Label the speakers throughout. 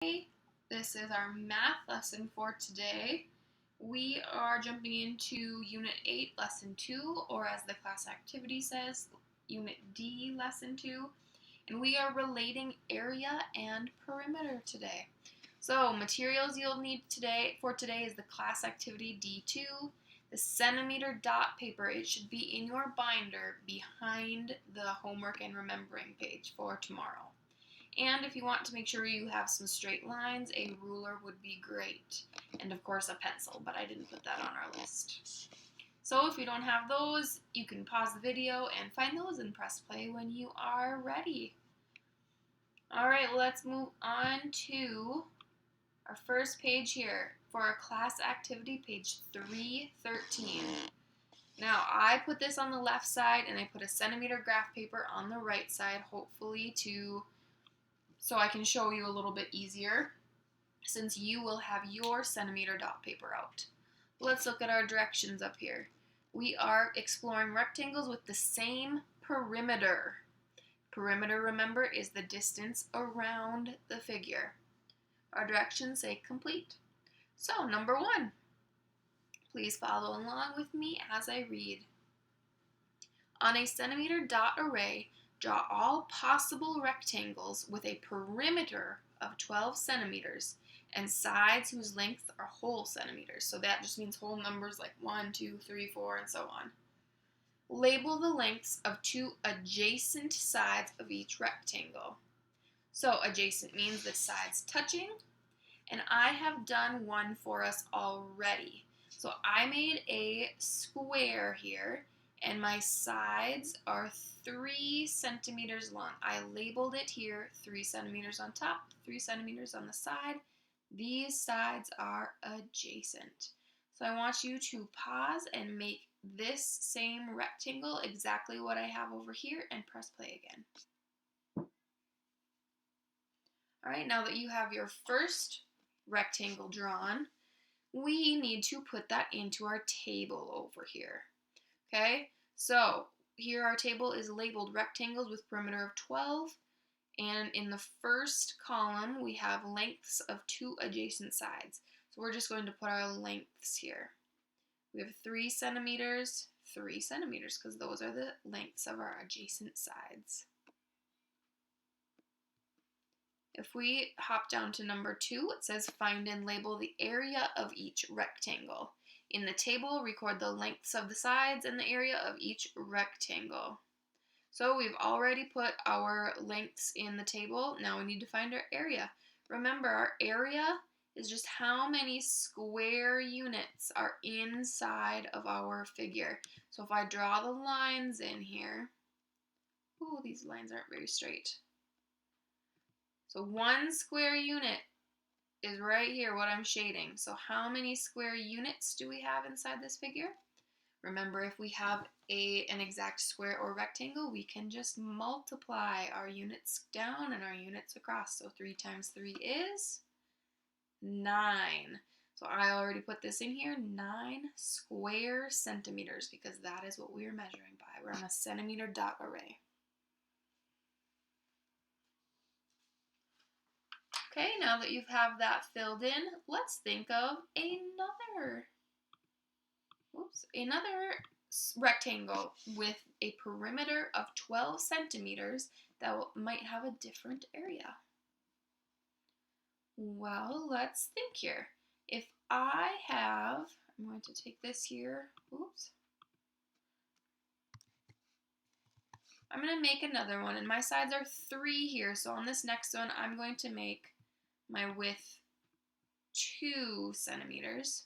Speaker 1: This is our math lesson for today. We are jumping into Unit 8, Lesson 2, or as the class activity says, Unit D, Lesson 2, and we are relating area and perimeter today. So, materials you'll need for today is the class activity D2, the centimeter dot paper. It should be in your binder behind the homework and remembering page for tomorrow. And if you want to make sure you have some straight lines, a ruler would be great. And of course a pencil, but I didn't put that on our list. So if you don't have those, you can pause the video and find those and press play when you are ready. Alright, let's move on to our first page here for our class activity, page 313. Now, I put this on the left side and I put a centimeter graph paper on the right side, hopefully so I can show you a little bit easier since you will have your centimeter dot paper out. Let's look at our directions up here. We are exploring rectangles with the same perimeter. Perimeter, remember, is the distance around the figure. Our directions say complete. So, number 1. Please follow along with me as I read. On a centimeter dot array, draw all possible rectangles with a perimeter of 12 centimeters and sides whose lengths are whole centimeters. So that just means whole numbers like 1, 2, 3, 4, and so on. Label the lengths of 2 adjacent sides of each rectangle. So adjacent means the sides touching, and I have done one for us already. So I made a square here, and my sides are 3 centimeters long. I labeled it here, 3 centimeters on top, 3 centimeters on the side. These sides are adjacent. So I want you to pause and make this same rectangle exactly what I have over here and press play again. All right, now that you have your first rectangle drawn, we need to put that into our table over here. Okay, so here our table is labeled rectangles with perimeter of 12, and in the first column we have lengths of 2 adjacent sides. So we're just going to put our lengths here. We have 3 centimeters, because those are the lengths of our adjacent sides. If we hop down to number 2, it says find and label the area of each rectangle. In the table, record the lengths of the sides and the area of each rectangle. So we've already put our lengths in the table. Now we need to find our area. Remember, our area is just how many square units are inside of our figure. So if I draw the lines in here, ooh, these lines aren't very straight. So 1 square unit is right here, what I'm shading. So how many square units do we have inside this figure? Remember, if we have an exact square or rectangle, we can just multiply our units down and our units across. So 3 times 3 is 9. So I already put this in here, 9 square centimeters, because that is what we are measuring by. We're on a centimeter dot array. Okay, now that you have that filled in, let's think of another rectangle with a perimeter of 12 centimeters that might have a different area. Well, let's think here. If I'm going to take this here, I'm going to make another one, and my sides are 3 here, so on this next one, I'm going to make my width 2 centimeters.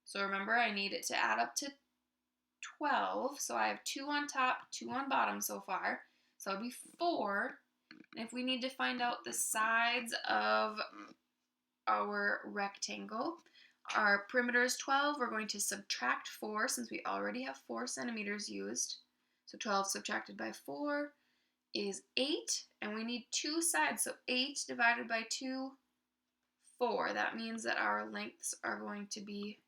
Speaker 1: So remember, I need it to add up to 12. So I have 2 on top, 2 on bottom so far. So it'll be 4. And if we need to find out the sides of our rectangle, our perimeter is 12. We're going to subtract 4 since we already have 4 centimeters used. So 12 subtracted by 4 is 8, and we need 2 sides, so 8 divided by 2, 4. That means that our lengths are going to be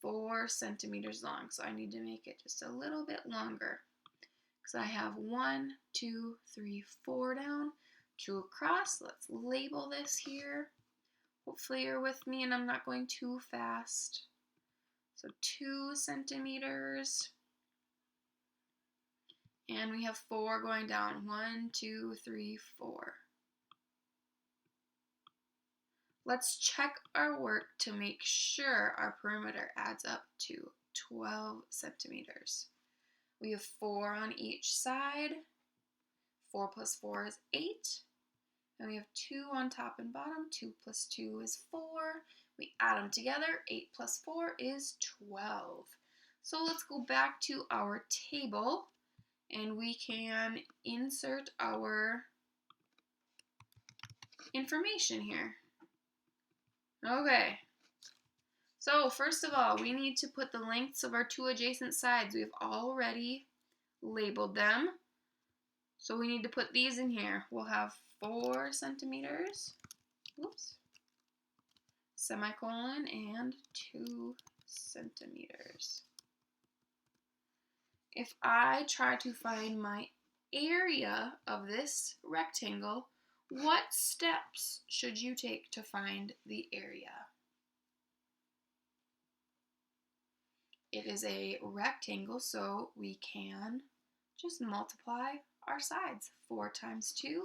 Speaker 1: 4 centimeters long, so I need to make it just a little bit longer, because I have 1, 2, 3, 4 down, 2 across. Let's label this here. Hopefully you're with me and I'm not going too fast. So 2 centimeters. And we have 4 going down. 1, 2, 3, 4. Let's check our work to make sure our perimeter adds up to 12 centimeters. We have 4 on each side. 4 plus 4 is 8. And we have 2 on top and bottom. 2 plus 2 is 4. We add them together. 8 plus 4 is 12. So let's go back to our table and we can insert our information here. Okay. So first of all, we need to put the lengths of our 2 adjacent sides. We've already labeled them. So we need to put these in here. We'll have 4 centimeters, whoops, semicolon, and 2 centimeters. If I try to find my area of this rectangle, what steps should you take to find the area? It is a rectangle, so we can just multiply our sides. 4 times 2,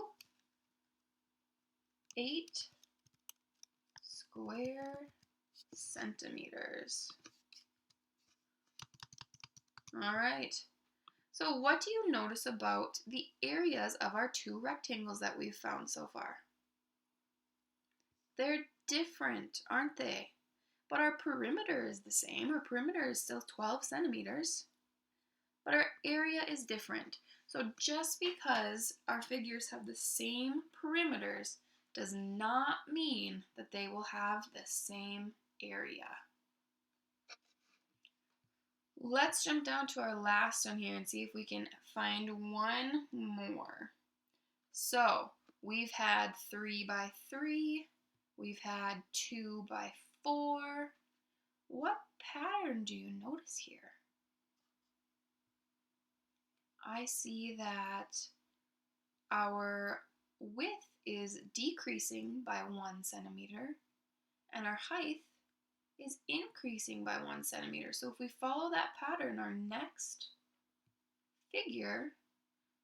Speaker 1: 8 square centimeters. All right. So what do you notice about the areas of our 2 rectangles that we've found so far? They're different, aren't they? But our perimeter is the same. Our perimeter is still 12 centimeters. But our area is different. So just because our figures have the same perimeters does not mean that they will have the same area. Let's jump down to our last one here and see if we can find one more. So we've had 3 by 3, we've had 2 by 4. What pattern do you notice here? I see that our width is decreasing by 1 centimeter and our height is increasing by 1 centimeter. So if we follow that pattern, our next figure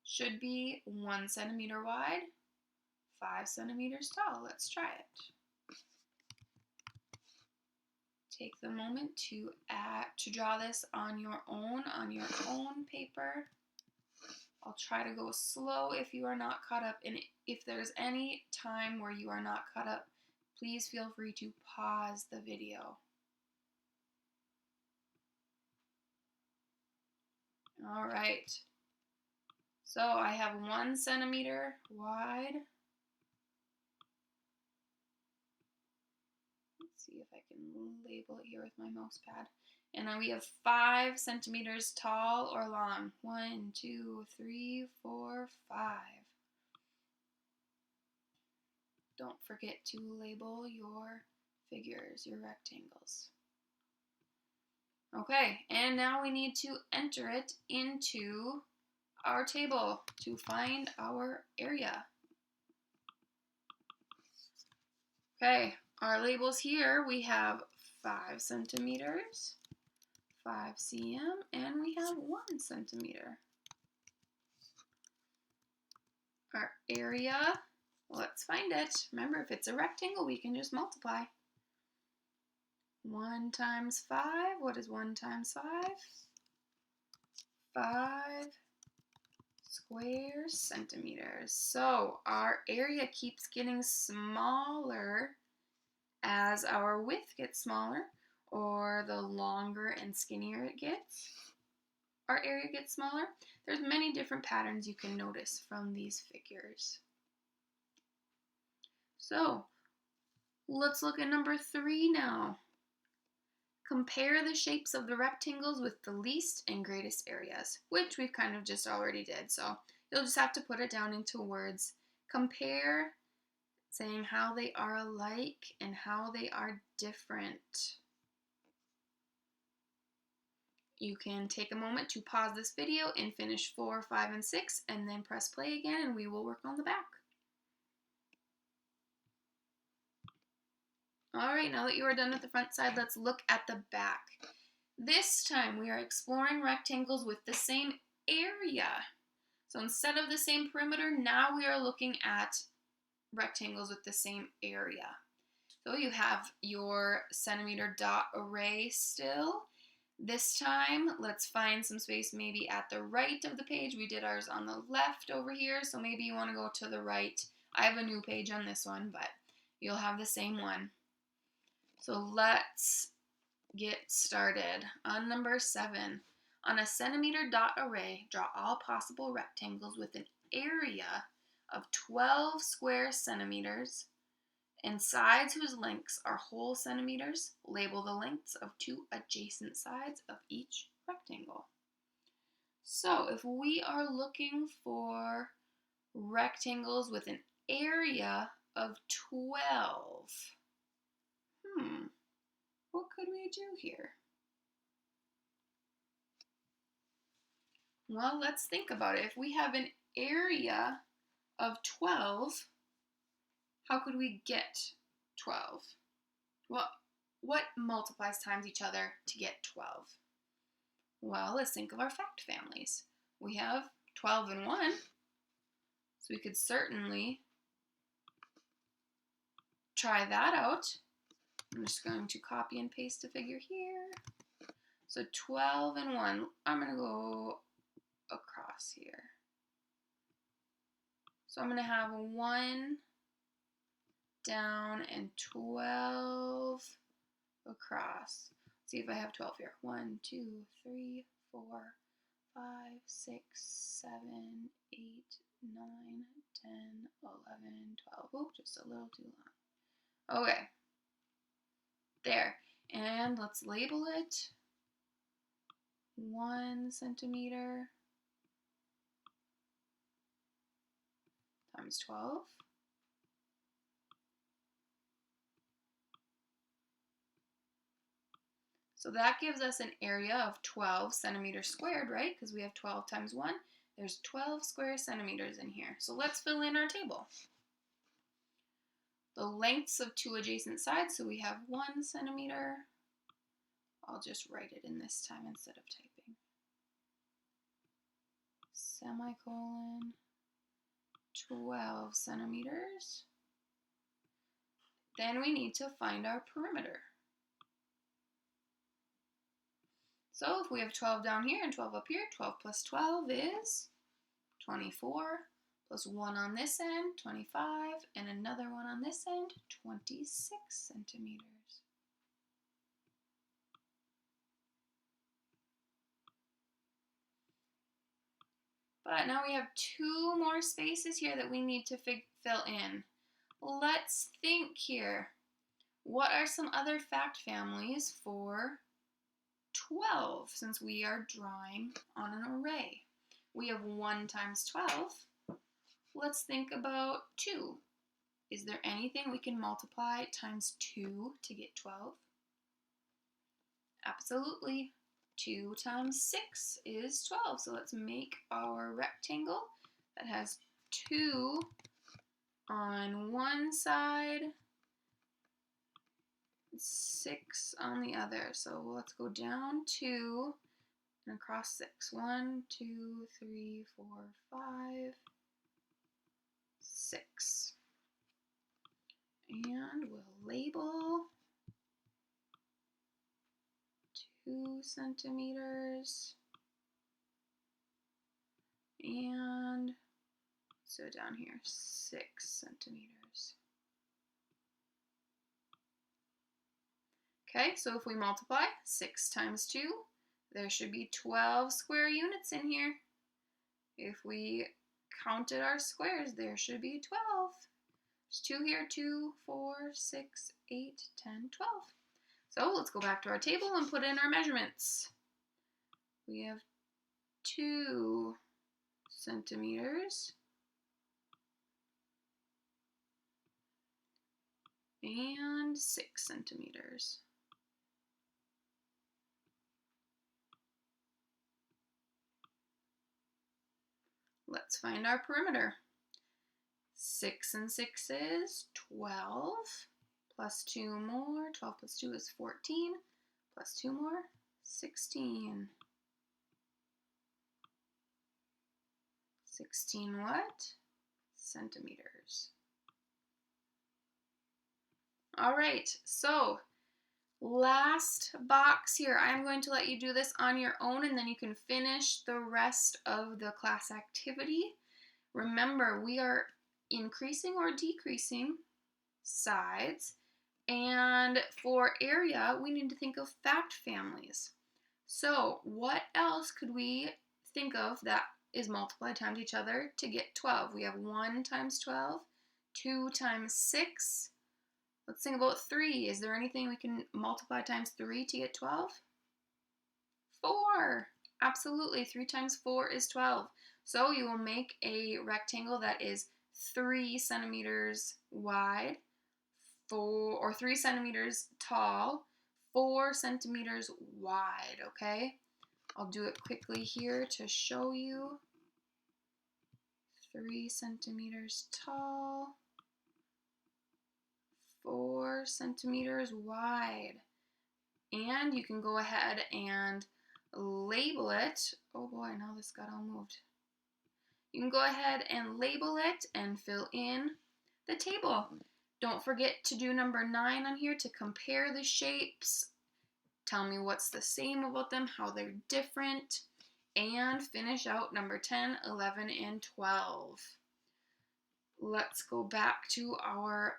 Speaker 1: should be 1 centimeter wide, 5 centimeters tall. Let's try it. Take the moment to draw this on your own paper. I'll try to go slow if you are not caught up, and if there's any time where you are not caught up, please feel free to pause the video. All right, so I have 1 centimeter wide. Let's see if I can label it here with my mouse pad. And then we have 5 centimeters tall or long. 1, 2, 3, 4, 5. Don't forget to label your figures, your rectangles. Okay, and now we need to enter it into our table to find our area. Okay, our labels here, we have 5 centimeters, 5 cm, and we have 1 centimeter. Our area, let's find it. Remember, if it's a rectangle, we can just multiply. 1 times 5, what is 1 times 5? 5 square centimeters. So our area keeps getting smaller as our width gets smaller, or the longer and skinnier it gets, our area gets smaller. There's many different patterns you can notice from these figures. So let's look at number 3 now. Compare the shapes of the rectangles with the least and greatest areas, which we've kind of just already did. So you'll just have to put it down into words. Compare, saying how they are alike and how they are different. You can take a moment to pause this video and finish 4, 5, and 6, and then press play again, and we will work on the back. All right, now that you are done with the front side, let's look at the back. This time we are exploring rectangles with the same area. So instead of the same perimeter, now we are looking at rectangles with the same area. So you have your centimeter dot array still. This time, let's find some space maybe at the right of the page. We did ours on the left over here, so maybe you want to go to the right. I have a new page on this one, but you'll have the same one. So let's get started. On number 7, on a centimeter dot array, draw all possible rectangles with an area of 12 square centimeters and sides whose lengths are whole centimeters. Label the lengths of 2 adjacent sides of each rectangle. So if we are looking for rectangles with an area of 12, what could we do here? Well, let's think about it. If we have an area of 12, how could we get 12? Well, what multiplies times each other to get 12? Well, let's think of our fact families. We have 12 and 1, so we could certainly try that out. I'm just going to copy and paste a figure here. So 12 and 1, I'm going to go across here. So I'm going to have 1 down and 12 across. Let's see if I have 12 here. 1, 2, 3, 4, 5, 6, 7, 8, 9, 10, 11, 12. Oh, just a little too long. Okay. There. And let's label it 1 centimeter times 12. So that gives us an area of 12 centimeters squared, right? Because we have 12 times 1. There's 12 square centimeters in here. So let's fill in our table. The lengths of 2 adjacent sides, so we have 1 centimeter. I'll just write it in this time instead of typing. Semicolon, 12 centimeters. Then we need to find our perimeter. So if we have 12 down here and 12 up here, 12 plus 12 is 24, plus 1 on this end, 25, and another one on this end, 26 centimeters. But now we have 2 more spaces here that we need to fill in. Let's think here. What are some other fact families for 12, since we are drawing on an array? We have 1 times 12. Let's think about 2. Is there anything we can multiply times 2 to get 12? Absolutely. 2 times 6 is 12. So let's make our rectangle that has 2 on one side, 6 on the other. So let's go down 2 and across 6. 1, 2, 3, 4, 5, 6. And we'll label 2 centimeters. And so down here, 6 centimeters. Okay, so if we multiply 6 times 2, there should be 12 square units in here. If we counted our squares, there should be 12. There's 2 here, 2, 4, 6, 8, 10, 12. So let's go back to our table and put in our measurements. We have 2 centimeters and 6 centimeters. Let's find our perimeter. 6 and 6 is 12, plus 2 more. 12 plus 2 is 14. Plus 2 more, 16. 16 what? Centimeters. All right, so last box here. I'm going to let you do this on your own, and then you can finish the rest of the class activity. Remember, we are increasing or decreasing sides, and for area, we need to think of fact families. So what else could we think of that is multiplied times each other to get 12? We have 1 times 12, 2 times 6. Let's think about 3. Is there anything we can multiply times 3 to get 12? 4. Absolutely. 3 times 4 is 12. So you will make a rectangle that is 3 centimeters wide, 3 centimeters tall, 4 centimeters wide, okay? I'll do it quickly here to show you. 3 centimeters tall, 4 centimeters wide. And you can go ahead and label it. Oh boy, now this got all moved. You can go ahead and label it and fill in the table. Don't forget to do number 9 on here to compare the shapes. Tell me what's the same about them, how they're different, and finish out number 10, 11, and 12. Let's go back to our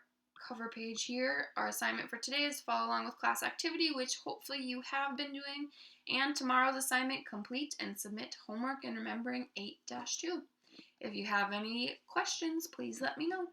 Speaker 1: cover page here. Our assignment for today is to follow along with class activity, which hopefully you have been doing, and tomorrow's assignment, complete and submit homework in remembering 8-2. If you have any questions, please let me know.